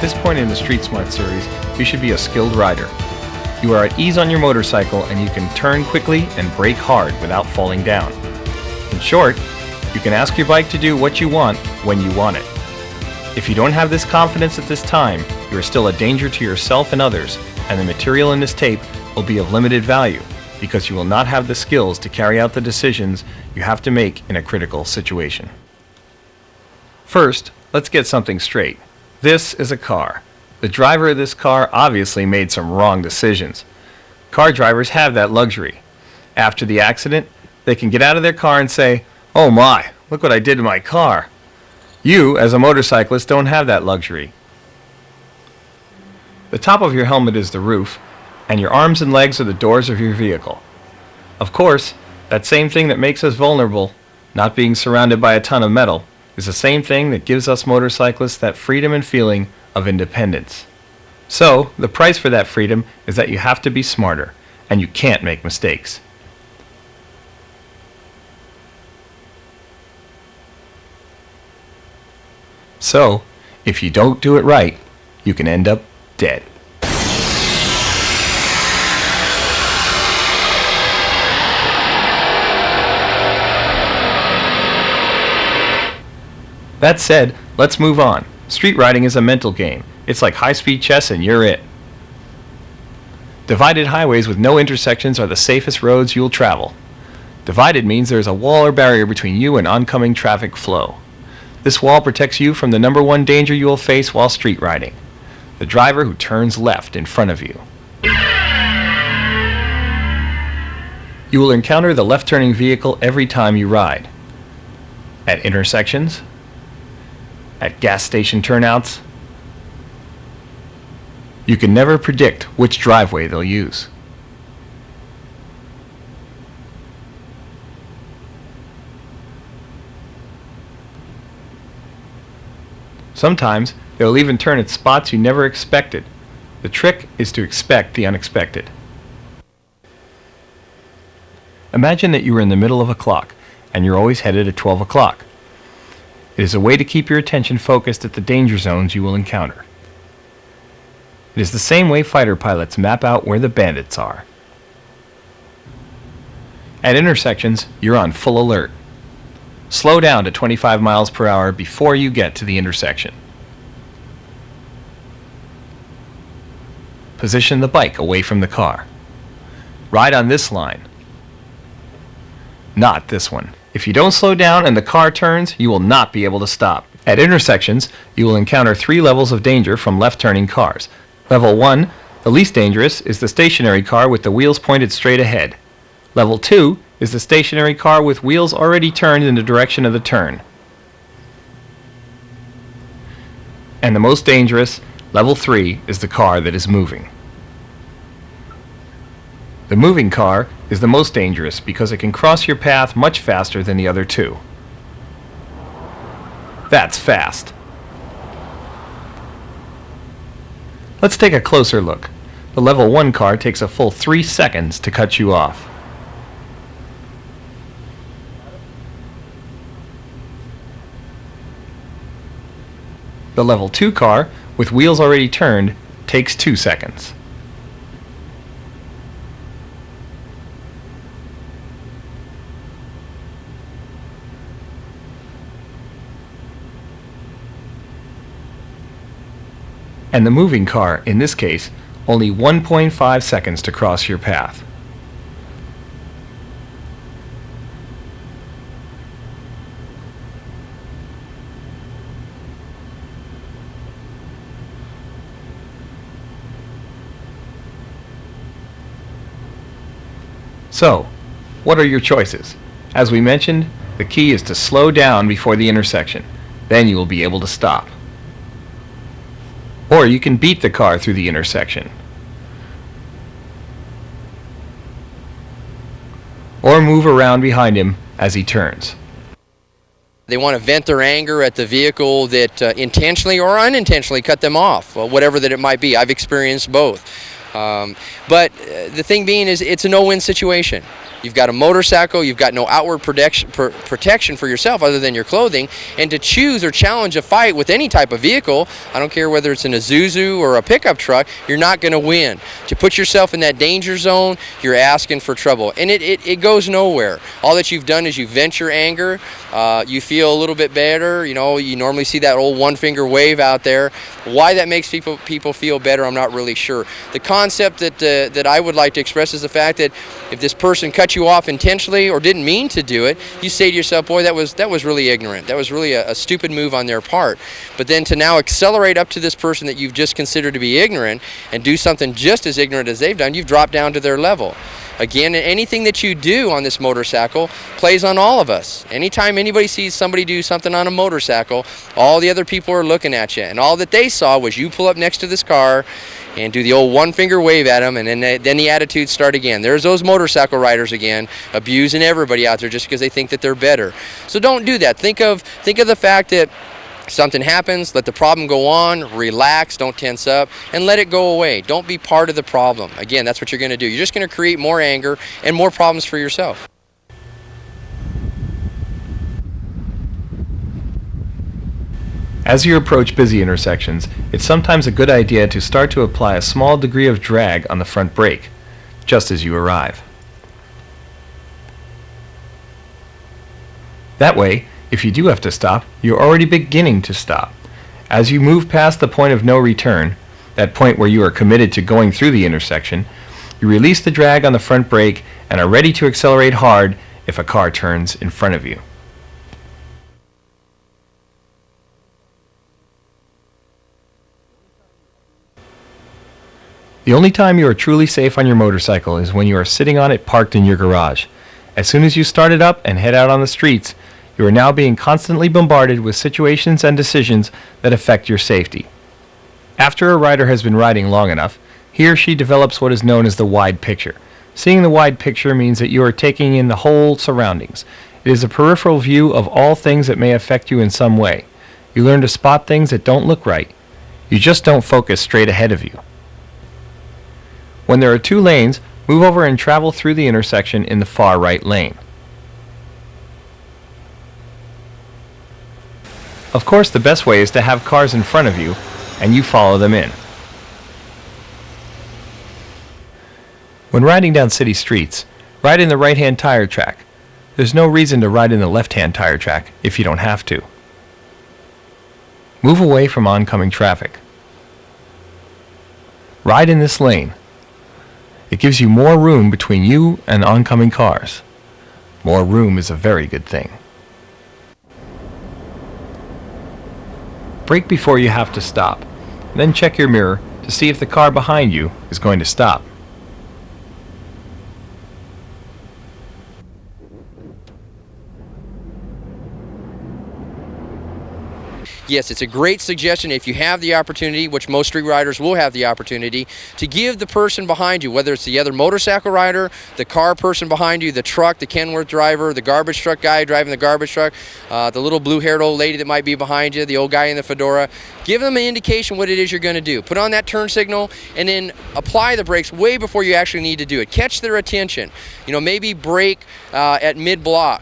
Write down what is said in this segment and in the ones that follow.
this point in the Street Smart series, you should be a skilled rider. You are at ease on your motorcycle and you can turn quickly and brake hard without falling down. In short, you can ask your bike to do what you want when you want it. If you don't have this confidence at this time, you are still a danger to yourself and others, and the material in this tape will be of limited value because you will not have the skills to carry out the decisions you have to make in a critical situation. First, let's get something straight. This is a car. The driver of this car obviously made some wrong decisions. Car drivers have that luxury. After the accident, they can get out of their car and say, "Oh my, look what I did to my car." You, as a motorcyclist, don't have that luxury. The top of your helmet is the roof, and your arms and legs are the doors of your vehicle. Of course, that same thing that makes us vulnerable, not being surrounded by a ton of metal, is the same thing that gives us motorcyclists that freedom and feeling of independence. So, the price for that freedom is that you have to be smarter, and you can't make mistakes. So, if you don't do it right, you can end up dead. That said, let's move on. Street riding is a mental game. It's like high-speed chess and you're it. Divided highways with no intersections are the safest roads you'll travel. Divided means there is a wall or barrier between you and oncoming traffic flow. This wall protects you from the number one danger you will face while street riding: the driver who turns left in front of you. You will encounter the left-turning vehicle every time you ride. At intersections, at gas station turnouts. You can never predict which driveway they'll use. Sometimes they'll even turn at spots you never expected. The trick is to expect the unexpected. Imagine that you are in the middle of a clock and you're always headed at 12 o'clock. It is a way to keep your attention focused at the danger zones you will encounter. It is the same way fighter pilots map out where the bandits are. At intersections, you're on full alert. Slow down to 25 miles per hour before you get to the intersection. Position the bike away from the car. Ride on this line, not this one. If you don't slow down and the car turns, you will not be able to stop. At intersections, you will encounter 3 levels of danger from left-turning cars. Level 1, the least dangerous, is the stationary car with the wheels pointed straight ahead. Level 2 is the stationary car with wheels already turned in the direction of the turn. And the most dangerous, Level 3, is the car that is moving. The moving car is the most dangerous because it can cross your path much faster than the other 2. That's fast. Let's take a closer look. The Level 1 car takes a full 3 seconds to cut you off. The Level 2 car, with wheels already turned, takes 2 seconds. And the moving car, in this case, only 1.5 seconds to cross your path. So, what are your choices? As we mentioned, the key is to slow down before the intersection. Then you will be able to stop. Or you can beat the car through the intersection. Or move around behind him as he turns. They want to vent their anger at the vehicle that intentionally or unintentionally cut them off, whatever that it might be. I've experienced both. But the thing being is, it's a no-win situation. You've got a motorcycle, you've got no outward protection for yourself other than your clothing, and to choose or challenge a fight with any type of vehicle, I don't care whether it's an Isuzu or a pickup truck, you're not going to win. To put yourself in that danger zone, you're asking for trouble, and it goes nowhere. All that you've done is you vent your anger, you feel a little bit better. You know, you normally see that old one-finger wave out there. Why that makes people feel better, I'm not really sure. The concept that I would like to express is the fact that if this person cut you off intentionally or didn't mean to do it, you say to yourself, boy, that was really ignorant. That was really a stupid move on their part. But then to now accelerate up to this person that you've just considered to be ignorant and do something just as ignorant as they've done, you've dropped down to their level. Again, anything that you do on this motorcycle plays on all of us. Anytime anybody sees somebody do something on a motorcycle, all the other people are looking at you, and all that they saw was you pull up next to this car and do the old one-finger wave at them, and then the attitudes start again. There's those motorcycle riders again, abusing everybody out there just because they think that they're better. So don't do that. Think of the fact that something happens, let the problem go on, relax, don't tense up, and let it go away. Don't be part of the problem. Again, that's what you're going to do. You're just going to create more anger and more problems for yourself. As you approach busy intersections, it's sometimes a good idea to start to apply a small degree of drag on the front brake, just as you arrive. That way, if you do have to stop, you're already beginning to stop. As you move past the point of no return, that point where you are committed to going through the intersection, you release the drag on the front brake and are ready to accelerate hard if a car turns in front of you. The only time you are truly safe on your motorcycle is when you are sitting on it parked in your garage. As soon as you start it up and head out on the streets, you are now being constantly bombarded with situations and decisions that affect your safety. After a rider has been riding long enough, he or she develops what is known as the wide picture. Seeing the wide picture means that you are taking in the whole surroundings. It is a peripheral view of all things that may affect you in some way. You learn to spot things that don't look right. You just don't focus straight ahead of you. When there are two lanes, move over and travel through the intersection in the far right lane. Of course, the best way is to have cars in front of you, and you follow them in. When riding down city streets, ride in the right-hand tire track. There's no reason to ride in the left-hand tire track if you don't have to. Move away from oncoming traffic. Ride in this lane. It gives you more room between you and oncoming cars. More room is a very good thing. Brake before you have to stop, then check your mirror to see if the car behind you is going to stop. Yes, it's a great suggestion if you have the opportunity, which most street riders will have the opportunity, to give the person behind you, whether it's the other motorcycle rider, the car person behind you, the truck, the Kenworth driver, the garbage truck guy driving the garbage truck, the little blue-haired old lady that might be behind you, the old guy in the fedora, give them an indication what it is you're going to do. Put on that turn signal and then apply the brakes way before you actually need to do it. Catch their attention. You know, maybe brake at mid-block.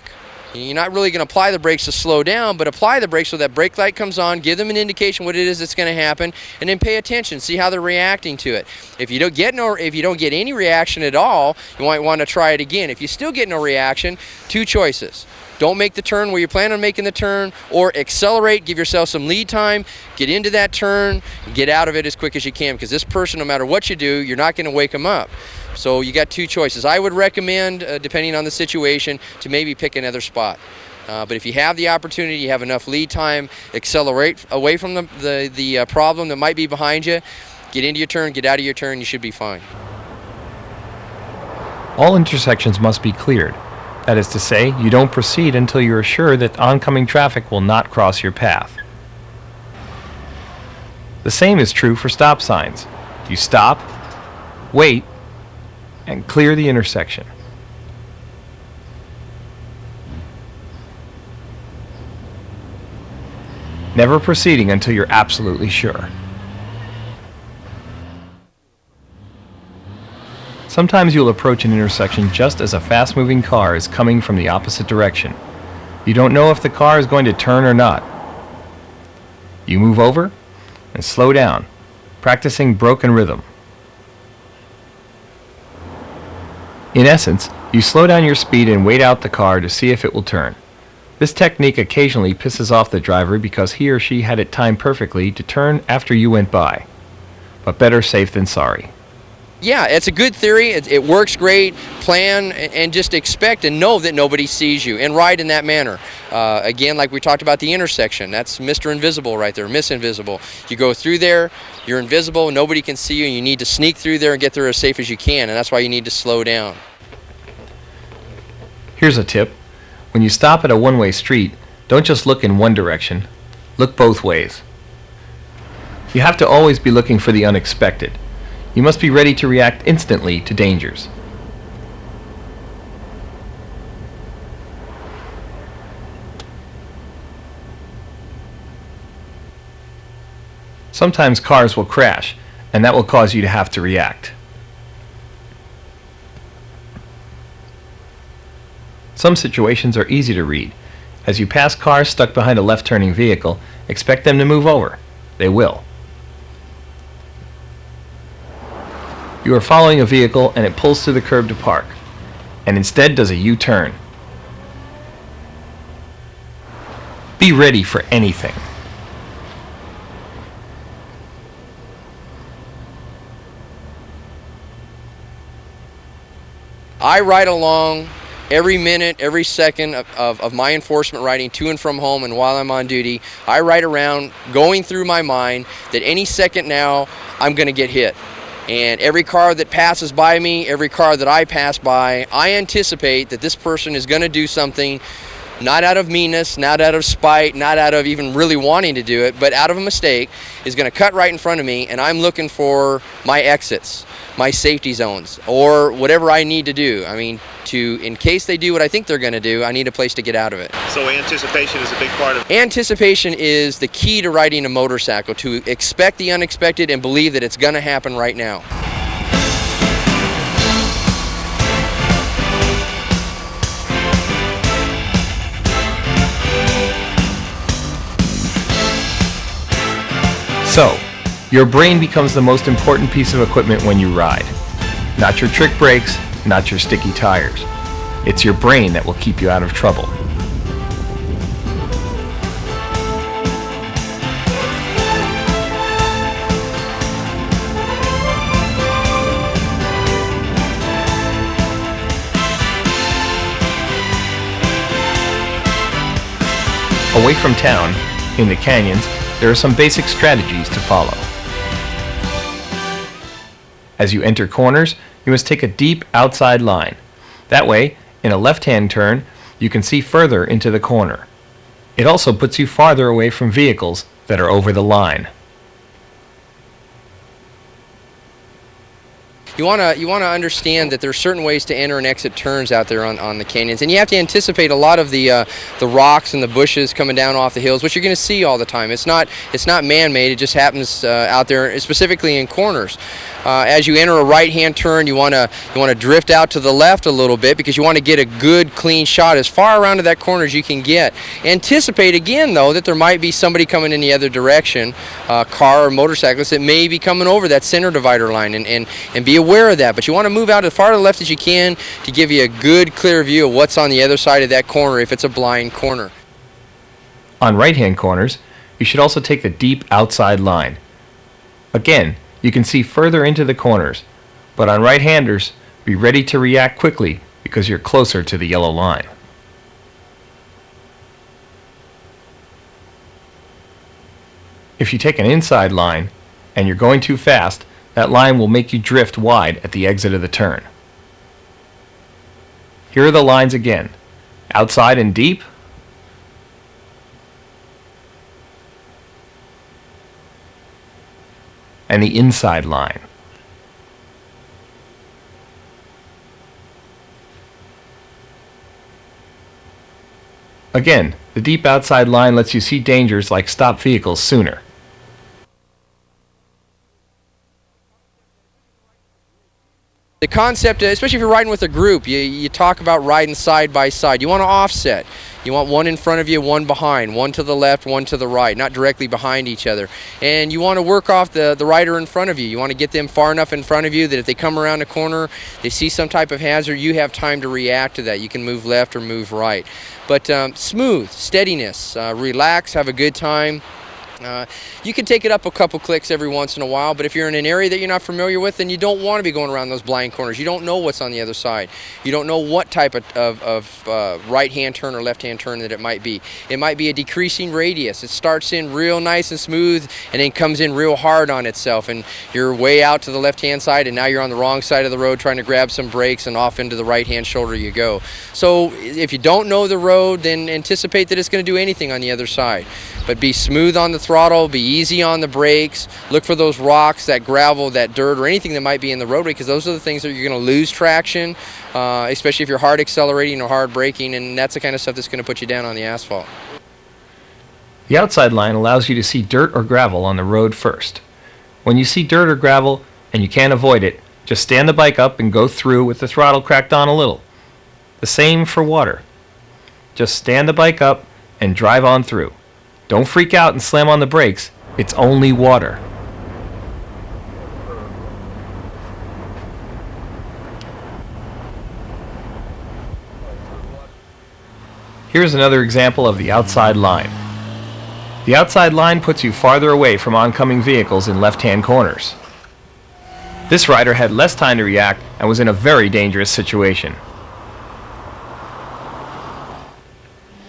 You're not really going to apply the brakes to slow down, but apply the brakes so that brake light comes on, give them an indication what it is that's going to happen, and then pay attention, see how they're reacting to it. If you don't get any reaction at all, you might want to try it again. If you still get no reaction, two choices. Don't make the turn where you plan on making the turn, or accelerate, give yourself some lead time, get into that turn, and get out of it as quick as you can, because this person, no matter what you do, you're not going to wake them up. So you got two choices. I would recommend, depending on the situation, to maybe pick another spot. But if you have the opportunity, you have enough lead time, accelerate away from the problem that might be behind you, get into your turn, get out of your turn, you should be fine. All intersections must be cleared. That is to say, you don't proceed until you are sure that oncoming traffic will not cross your path. The same is true for stop signs. You stop, wait, and clear the intersection. Never proceeding until you're absolutely sure. Sometimes you'll approach an intersection just as a fast-moving car is coming from the opposite direction. You don't know if the car is going to turn or not. You move over and slow down, practicing broken rhythm. In essence, you slow down your speed and wait out the car to see if it will turn. This technique occasionally pisses off the driver because he or she had it timed perfectly to turn after you went by. But better safe than sorry. Yeah, it's a good theory. It works great. Plan and just expect and know that nobody sees you and ride in that manner. Again, like we talked about the intersection, that's Mr. Invisible right there, Miss Invisible. You go through there, you're invisible, nobody can see you, and you need to sneak through there and get there as safe as you can, and that's why you need to slow down. Here's a tip. When you stop at a one-way street, don't just look in one direction. Look both ways. You have to always be looking for the unexpected. You must be ready to react instantly to dangers. Sometimes cars will crash, and that will cause you to have to react. Some situations are easy to read. As you pass cars stuck behind a left-turning vehicle, expect them to move over. They will. You are following a vehicle and it pulls to the curb to park, and instead does a U-turn. Be ready for anything. I ride along every minute, every second of my enforcement riding to and from home, and while I'm on duty, I ride around going through my mind that any second now I'm going to get hit. And every car that passes by me, every car that I pass by, I anticipate that this person is going to do something not out of meanness, not out of spite, not out of even really wanting to do it, but out of a mistake, is going to cut right in front of me, and I'm looking for my exits, my safety zones, or whatever I need to do. I mean, in case they do what I think they're going to do, I need a place to get out of it. So anticipation is a big part of it. Anticipation is the key to riding a motorcycle, to expect the unexpected and believe that it's going to happen right now. So, your brain becomes the most important piece of equipment when you ride. Not your trick brakes, not your sticky tires. It's your brain that will keep you out of trouble. Away from town, in the canyons, there are some basic strategies to follow. As you enter corners, you must take a deep outside line. That way, in a left-hand turn, you can see further into the corner. It also puts you farther away from vehicles that are over the line. You want to understand that there are certain ways to enter and exit turns out there on the canyons, and you have to anticipate a lot of the rocks and the bushes coming down off the hills, which you're going to see all the time. It's not man-made. It just happens out there, specifically in corners. As you enter a right-hand turn, you want to drift out to the left a little bit because you want to get a good, clean shot as far around to that corner as you can get. Anticipate again, though, that there might be somebody coming in the other direction, car or motorcyclist, that may be coming over that center divider line, and be aware of that. But you want to move out as far to the left as you can to give you a good, clear view of what's on the other side of that corner if it's a blind corner. On right-hand corners, you should also take the deep outside line. Again, you can see further into the corners, but on right-handers, be ready to react quickly because you're closer to the yellow line. If you take an inside line and you're going too fast, that line will make you drift wide at the exit of the turn. Here are the lines again. Outside and deep, and the inside line. Again, the deep outside line lets you see dangers like stopped vehicles sooner. The concept, especially if you're riding with a group, you talk about riding side by side. You want to offset. You want one in front of you, one behind, one to the left, one to the right, not directly behind each other. And you want to work off the rider in front of you. You want to get them far enough in front of you that if they come around a corner, they see some type of hazard, you have time to react to that. You can move left or move right. But smooth, steadiness, relax, have a good time. You can take it up a couple clicks every once in a while, but if you're in an area that you're not familiar with, then you don't want to be going around those blind corners. You don't know what's on the other side. You don't know what type of right-hand turn or left-hand turn that it might be. It might be a decreasing radius. It starts in real nice and smooth and then comes in real hard on itself, and you're way out to the left-hand side, and now you're on the wrong side of the road trying to grab some brakes, and off into the right-hand shoulder you go. So if you don't know the road, then anticipate that it's going to do anything on the other side. But be smooth on the throttle, be easy on the brakes, look for those rocks, that gravel, that dirt, or anything that might be in the roadway, because those are the things that you're going to lose traction, especially if you're hard accelerating or hard braking, and that's the kind of stuff that's going to put you down on the asphalt. The outside line allows you to see dirt or gravel on the road first. When you see dirt or gravel and you can't avoid it, just stand the bike up and go through with the throttle cracked on a little. The same for water. Just stand the bike up and drive on through. Don't freak out and slam on the brakes. It's only water. Here's another example of the outside line. The outside line puts you farther away from oncoming vehicles in left-hand corners. This rider had less time to react and was in a very dangerous situation.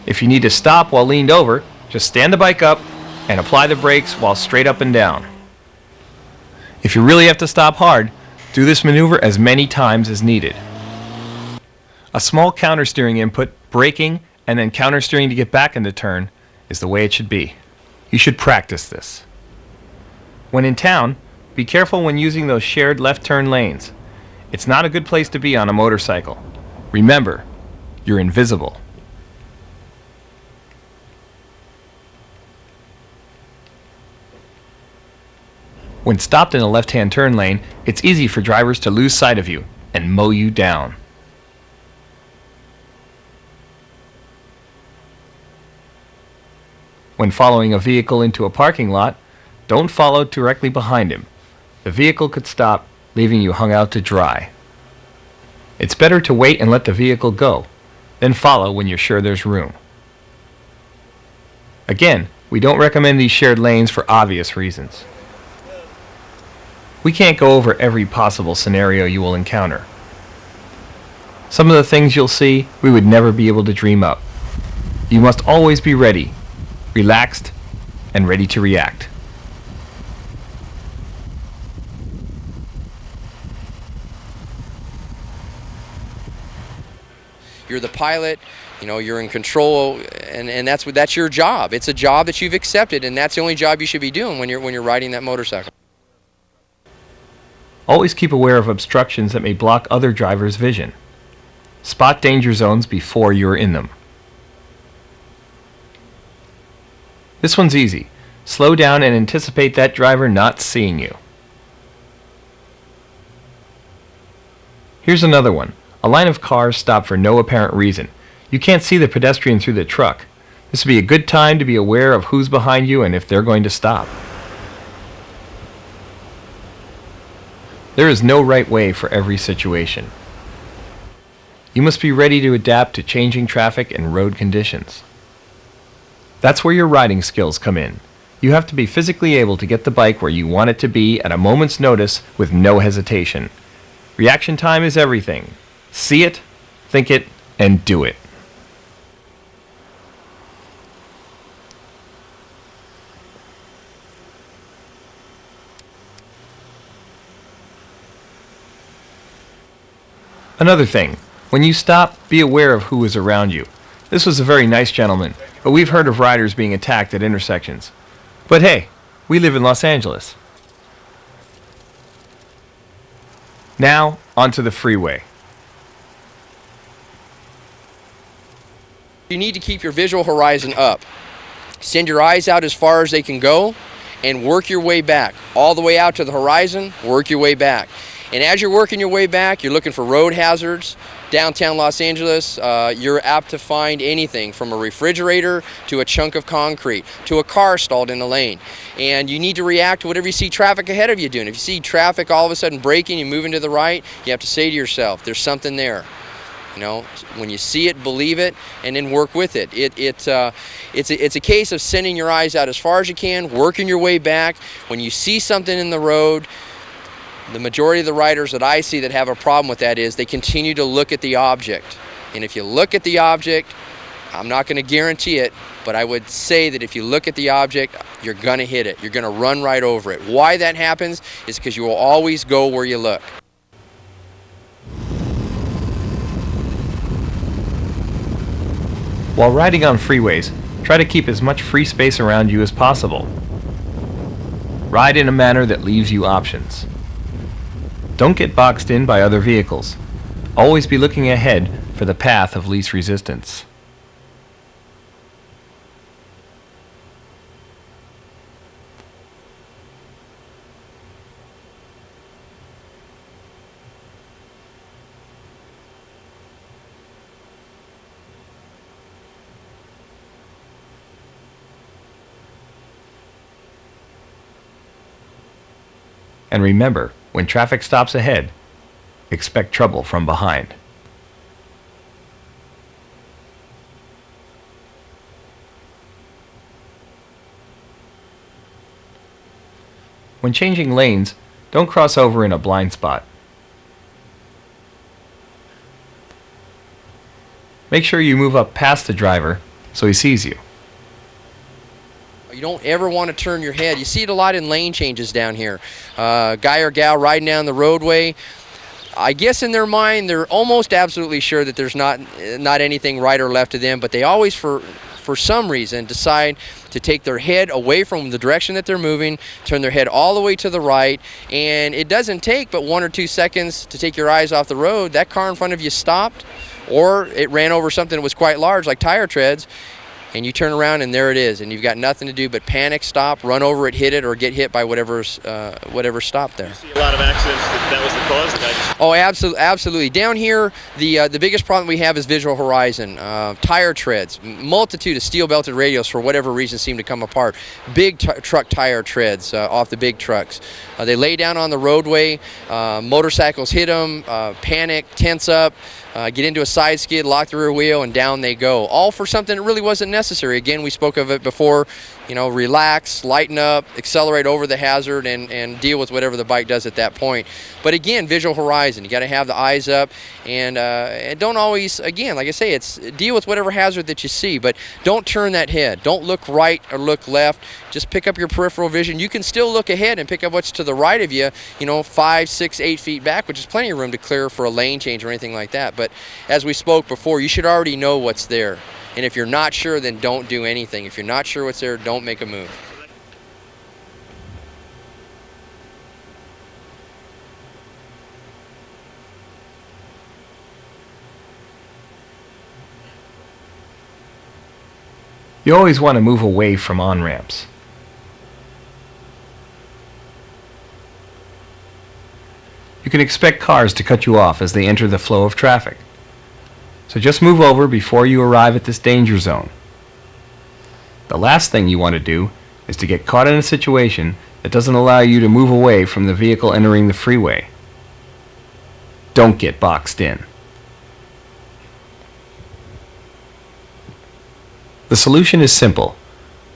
If you need to stop while leaned over, just stand the bike up and apply the brakes while straight up and down. If you really have to stop hard, do this maneuver as many times as needed. A small countersteering input, braking, and then countersteering to get back into turn is the way it should be. You should practice this. When in town, be careful when using those shared left turn lanes. It's not a good place to be on a motorcycle. Remember, you're invisible. When stopped in a left-hand turn lane, it's easy for drivers to lose sight of you and mow you down. When following a vehicle into a parking lot, don't follow directly behind him. The vehicle could stop, leaving you hung out to dry. It's better to wait and let the vehicle go, then follow when you're sure there's room. Again, we don't recommend these shared lanes for obvious reasons. We can't go over every possible scenario you will encounter. Some of the things you'll see, we would never be able to dream up. You must always be ready, relaxed, and ready to react. You're the pilot, you know, you're in control, and that's your job. It's a job that you've accepted, and that's the only job you should be doing when you're riding that motorcycle. Always keep aware of obstructions that may block other drivers' vision. Spot danger zones before you're in them. This one's easy. Slow down and anticipate that driver not seeing you. Here's another one. A line of cars stop for no apparent reason. You can't see the pedestrian through the truck. This would be a good time to be aware of who's behind you and if they're going to stop. There is no right way for every situation. You must be ready to adapt to changing traffic and road conditions. That's where your riding skills come in. You have to be physically able to get the bike where you want it to be at a moment's notice with no hesitation. Reaction time is everything. See it, think it, and do it. Another thing, when you stop, be aware of who is around you. This was a very nice gentleman, but we've heard of riders being attacked at intersections. But hey, we live in Los Angeles. Now, onto the freeway. You need to keep your visual horizon up. Send your eyes out as far as they can go and work your way back. All the way out to the horizon, work your way back. And as you're working your way back, you're looking for road hazards. Downtown Los Angeles, you're apt to find anything from a refrigerator to a chunk of concrete to a car stalled in the lane. And you need to react to whatever you see traffic ahead of you doing. If you see traffic all of a sudden braking and moving to the right, you have to say to yourself, there's something there. You know, when you see it, believe it, and then work with it. It's a case of sending your eyes out as far as you can, working your way back. When you see something in the road, the majority of the riders that I see that have a problem with that is they continue to look at the object. And if you look at the object, I'm not going to guarantee it, but I would say that if you look at the object, you're going to hit it. You're going to run right over it. Why that happens is because you will always go where you look. While riding on freeways, try to keep as much free space around you as possible. Ride in a manner that leaves you options. Don't get boxed in by other vehicles. Always be looking ahead for the path of least resistance. And remember, when traffic stops ahead, expect trouble from behind. When changing lanes, don't cross over in a blind spot. Make sure you move up past the driver so he sees you. You don't ever want to turn your head. You see it a lot in lane changes down here. Guy or gal riding down the roadway. I guess in their mind, they're almost absolutely sure that there's not anything right or left of them, but they always, for some reason, decide to take their head away from the direction that they're moving, turn their head all the way to the right, and it doesn't take but 1 or 2 seconds to take your eyes off the road. That car in front of you stopped, or it ran over something that was quite large, like tire treads, and you turn around and there it is, and you've got nothing to do but panic, stop, run over it, hit it, or get hit by whatever stopped there. You see a lot of accidents that was the cause. The guy just... Oh, absolutely. Down here, the biggest problem we have is visual horizon. Tire treads, multitude of steel-belted radials for whatever reason seem to come apart. Big truck tire treads off the big trucks. They lay down on the roadway. Motorcycles hit them, panic, tense up. Get into a side skid, lock the rear wheel, and down they go. All for something that really wasn't necessary. Again, we spoke of it before. You know, relax, lighten up, accelerate over the hazard, and deal with whatever the bike does at that point. But again, visual horizon. You got to have the eyes up, and don't always, again, like I say, it's deal with whatever hazard that you see, but don't turn that head. Don't look right or look left. Just pick up your peripheral vision. You can still look ahead and pick up what's to the right of you, 5, 6, 8 feet back, which is plenty of room to clear for a lane change or anything like that. But as we spoke before, you should already know what's there. And if you're not sure, then don't do anything. If you're not sure what's there, don't make a move. You always want to move away from on-ramps. You can expect cars to cut you off as they enter the flow of traffic. So just move over before you arrive at this danger zone. The last thing you want to do is to get caught in a situation that doesn't allow you to move away from the vehicle entering the freeway. Don't get boxed in. The solution is simple.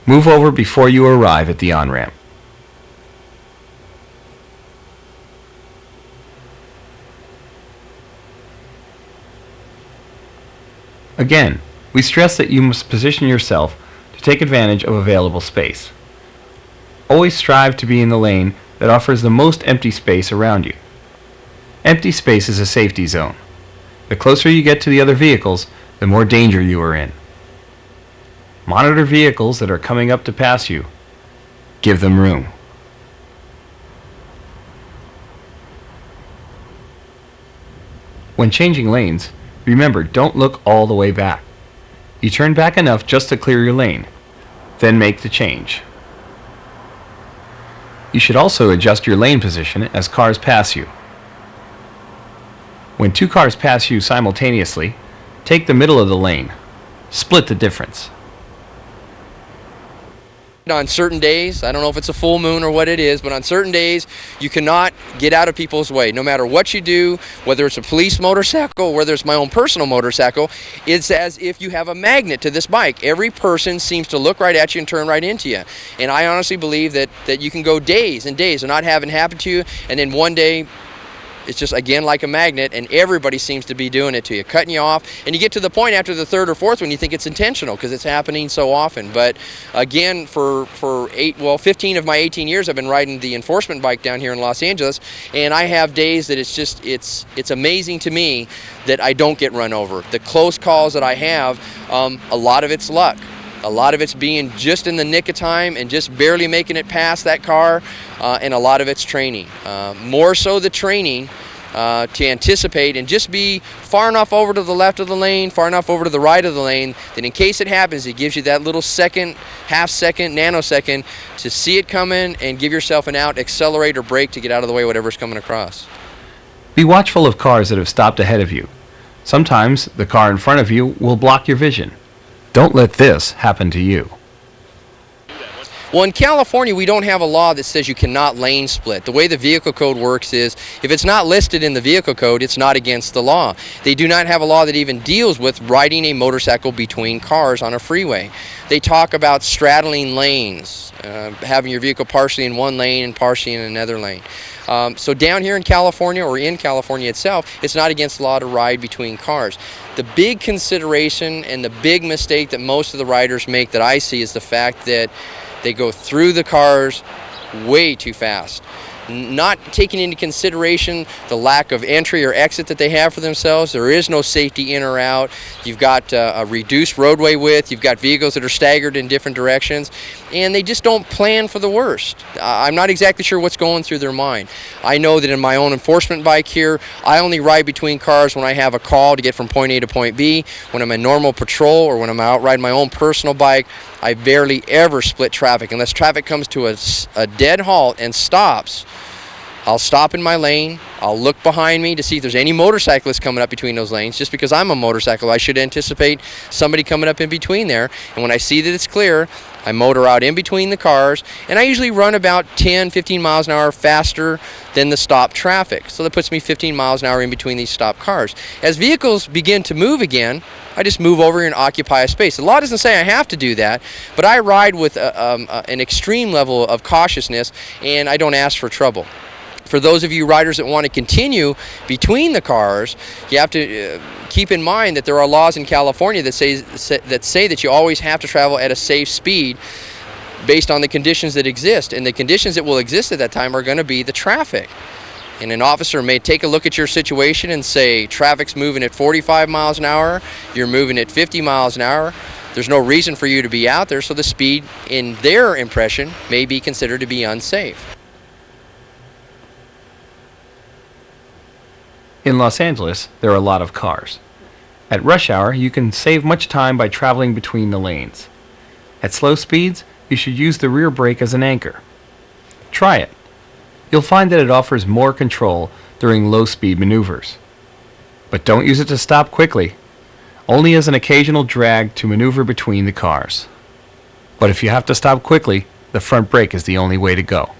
Move over before you arrive at the on-ramp. Again, we stress that you must position yourself to take advantage of available space. Always strive to be in the lane that offers the most empty space around you. Empty space is a safety zone. The closer you get to the other vehicles, the more danger you are in. Monitor vehicles that are coming up to pass you. Give them room. When changing lanes, remember, don't look all the way back. You turn back enough just to clear your lane, then make the change. You should also adjust your lane position as cars pass you. When two cars pass you simultaneously, take the middle of the lane. Split the difference. On certain days, I don't know if it's a full moon or what it is, but on certain days you cannot get out of people's way. No matter what you do, whether it's a police motorcycle or whether it's my own personal motorcycle, it's as if you have a magnet to this bike. Every person seems to look right at you and turn right into you. And I honestly believe that you can go days and days of not having happened to you, and then one day it's just, again, like a magnet, and everybody seems to be doing it to you, cutting you off. And you get to the point after the third or fourth one you think it's intentional because it's happening so often. But again, for 15 of my 18 years I've been riding the enforcement bike down here in Los Angeles, and I have days that it's amazing to me that I don't get run over. The close calls that I have, a lot of it's luck. A lot of it's being just in the nick of time and just barely making it past that car, and a lot of it's training. More so the training to anticipate and just be far enough over to the left of the lane, far enough over to the right of the lane, that in case it happens, it gives you that little second, half second, nanosecond to see it coming and give yourself an out, accelerate or brake to get out of the way whatever's coming across. Be watchful of cars that have stopped ahead of you. Sometimes the car in front of you will block your vision. Don't let this happen to you. Well, in California, we don't have a law that says you cannot lane split. The way the vehicle code works is, if it's not listed in the vehicle code, it's not against the law. They do not have a law that even deals with riding a motorcycle between cars on a freeway. They talk about straddling lanes, having your vehicle partially in one lane and partially in another lane. So down here in California, or in California itself, it's not against the law to ride between cars. The big consideration and the big mistake that most of the riders make that I see is the fact that they go through the cars way too fast, not taking into consideration the lack of entry or exit that they have for themselves. There is no safety in or out. You've got a reduced roadway width. You've got vehicles that are staggered in different directions, and they just don't plan for the worst. I'm not exactly sure what's going through their mind. I know that in my own enforcement bike here, I only ride between cars when I have a call to get from point A to point B. When I'm in normal patrol or when I'm out riding my own personal bike, I barely ever split traffic. Unless traffic comes to a dead halt and stops, I'll stop in my lane. I'll look behind me to see if there's any motorcyclists coming up between those lanes. Just because I'm a motorcycle, I should anticipate somebody coming up in between there. And when I see that it's clear, I motor out in between the cars, and I usually run about 10, 15 miles an hour faster than the stopped traffic. So that puts me 15 miles an hour in between these stopped cars. As vehicles begin to move again, I just move over and occupy a space. The law doesn't say I have to do that, but I ride with an extreme level of cautiousness, and I don't ask for trouble. For those of you riders that want to continue between the cars, you have to keep in mind that there are laws in California that say that you always have to travel at a safe speed based on the conditions that exist. And the conditions that will exist at that time are going to be the traffic. And an officer may take a look at your situation and say, traffic's moving at 45 miles an hour, you're moving at 50 miles an hour. There's no reason for you to be out there, so the speed, in their impression, may be considered to be unsafe. In Los Angeles, there are a lot of cars. At rush hour, you can save much time by traveling between the lanes. At slow speeds, you should use the rear brake as an anchor. Try it. You'll find that it offers more control during low-speed maneuvers. But don't use it to stop quickly, only as an occasional drag to maneuver between the cars. But if you have to stop quickly, the front brake is the only way to go.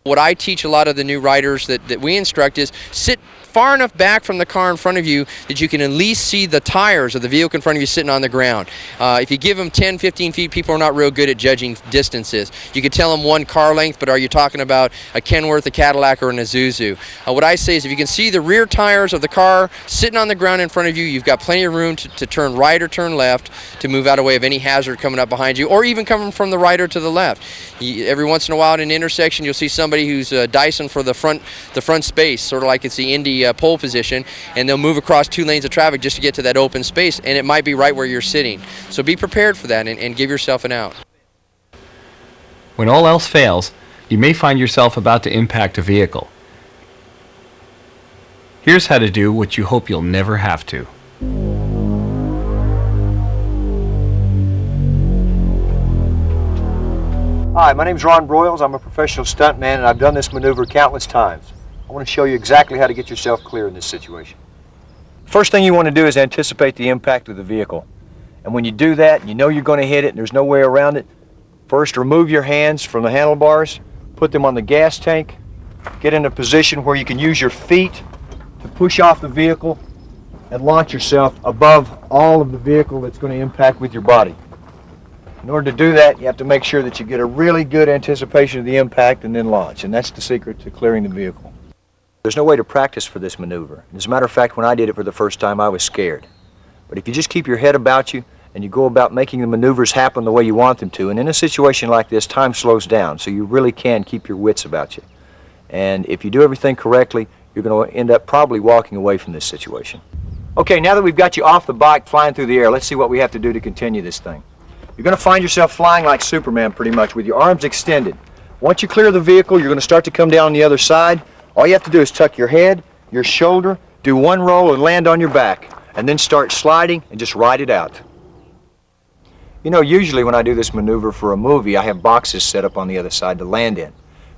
What I teach a lot of the new riders that we instruct is sit far enough back from the car in front of you that you can at least see the tires of the vehicle in front of you sitting on the ground. If you give them 10, 15 feet, people are not real good at judging distances. You could tell them one car length, but are you talking about a Kenworth, a Cadillac, or an Isuzu? What I say is if you can see the rear tires of the car sitting on the ground in front of you, you've got plenty of room to turn right or turn left to move out of the way of any hazard coming up behind you, or even coming from the right or to the left. Every once in a while in an intersection, you'll see somebody who's dicing for the front space, sort of like it's the Indy pole position, and they'll move across 2 lanes of traffic just to get to that open space, and it might be right where you're sitting. So be prepared for that and give yourself an out. When all else fails, You may find yourself about to impact a vehicle. Here's how to do what you hope you'll never have to. Hi, my name is Ron Broyles. I'm a professional stuntman, and I've done this maneuver countless times. I want to show you exactly how to get yourself clear in this situation. First thing you want to do is anticipate the impact of the vehicle. And when you do that, you know you're going to hit it and there's no way around it. First, remove your hands from the handlebars, put them on the gas tank, get in a position where you can use your feet to push off the vehicle and launch yourself above all of the vehicle that's going to impact with your body. In order to do that, you have to make sure that you get a really good anticipation of the impact and then launch, and that's the secret to clearing the vehicle. There's no way to practice for this maneuver. As a matter of fact, when I did it for the first time, I was scared. But if you just keep your head about you and you go about making the maneuvers happen the way you want them to, and in a situation like this, time slows down, so you really can keep your wits about you. And if you do everything correctly, you're going to end up probably walking away from this situation. Okay, now that we've got you off the bike flying through the air, let's see what we have to do to continue this thing. You're going to find yourself flying like Superman pretty much with your arms extended. Once you clear the vehicle, you're going to start to come down on the other side. All you have to do is tuck your head, your shoulder, do one roll and land on your back, and then start sliding and just ride it out. You know, usually when I do this maneuver for a movie, I have boxes set up on the other side to land in.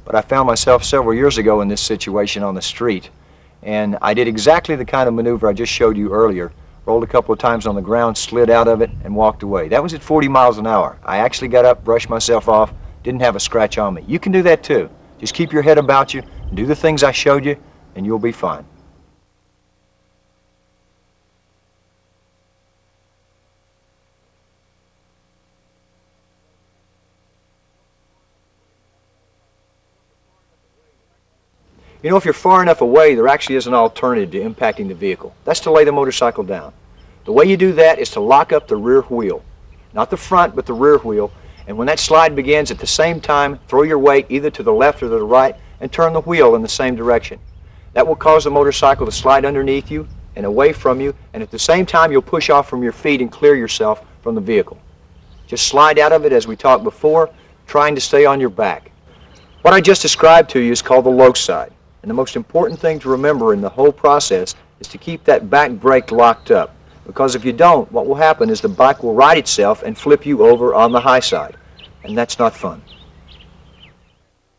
But I found myself several years ago in this situation on the street, and I did exactly the kind of maneuver I just showed you earlier. Rolled a couple of times on the ground, slid out of it, and walked away. That was at 40 miles an hour. I actually got up, brushed myself off, didn't have a scratch on me. You can do that too. Just keep your head about you, and do the things I showed you, and you'll be fine. You know, if you're far enough away, there actually is an alternative to impacting the vehicle. That's to lay the motorcycle down. The way you do that is to lock up the rear wheel. Not the front, but the rear wheel. And when that slide begins, at the same time, throw your weight either to the left or to the right and turn the wheel in the same direction. That will cause the motorcycle to slide underneath you and away from you, and at the same time, you'll push off from your feet and clear yourself from the vehicle. Just slide out of it as we talked before, trying to stay on your back. What I just described to you is called the low side. And the most important thing to remember in the whole process is to keep that back brake locked up. Because if you don't, what will happen is the bike will right itself and flip you over on the high side. And that's not fun.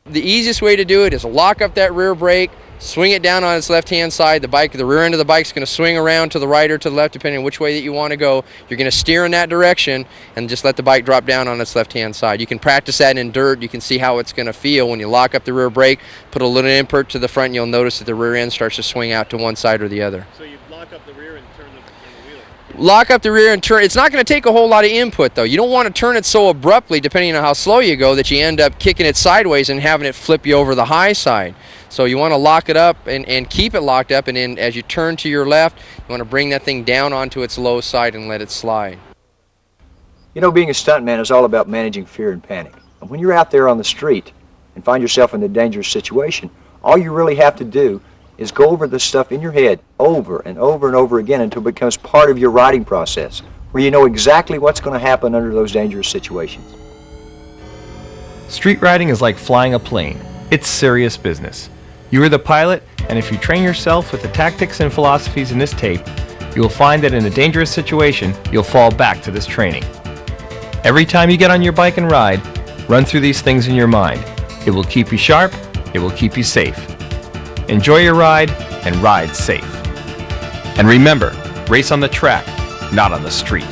The easiest way to do it is lock up that rear brake, swing it down on its left-hand side. The rear end of the bike's going to swing around to the right or to the left, depending on which way that you want to go. You're going to steer in that direction and just let the bike drop down on its left-hand side. You can practice that in dirt. You can see how it's going to feel when you lock up the rear brake, put a little input to the front, and you'll notice that the rear end starts to swing out to one side or the other. So you lock up the rear and turn the wheel. Lock up the rear and turn. It's not going to take a whole lot of input, though. You don't want to turn it so abruptly, depending on how slow you go, that you end up kicking it sideways and having it flip you over the high side. So you want to lock it up and keep it locked up, and then as you turn to your left, you want to bring that thing down onto its low side and let it slide. You know, being a stuntman is all about managing fear and panic. And when you're out there on the street and find yourself in a dangerous situation, all you really have to do is go over this stuff in your head over and over and over again until it becomes part of your riding process, where you know exactly what's going to happen under those dangerous situations. Street riding is like flying a plane. It's serious business. You are the pilot, and if you train yourself with the tactics and philosophies in this tape, you will find that in a dangerous situation, you'll fall back to this training. Every time you get on your bike and ride, run through these things in your mind. It will keep you sharp, it will keep you safe. Enjoy your ride and ride safe. And remember, race on the track, not on the street.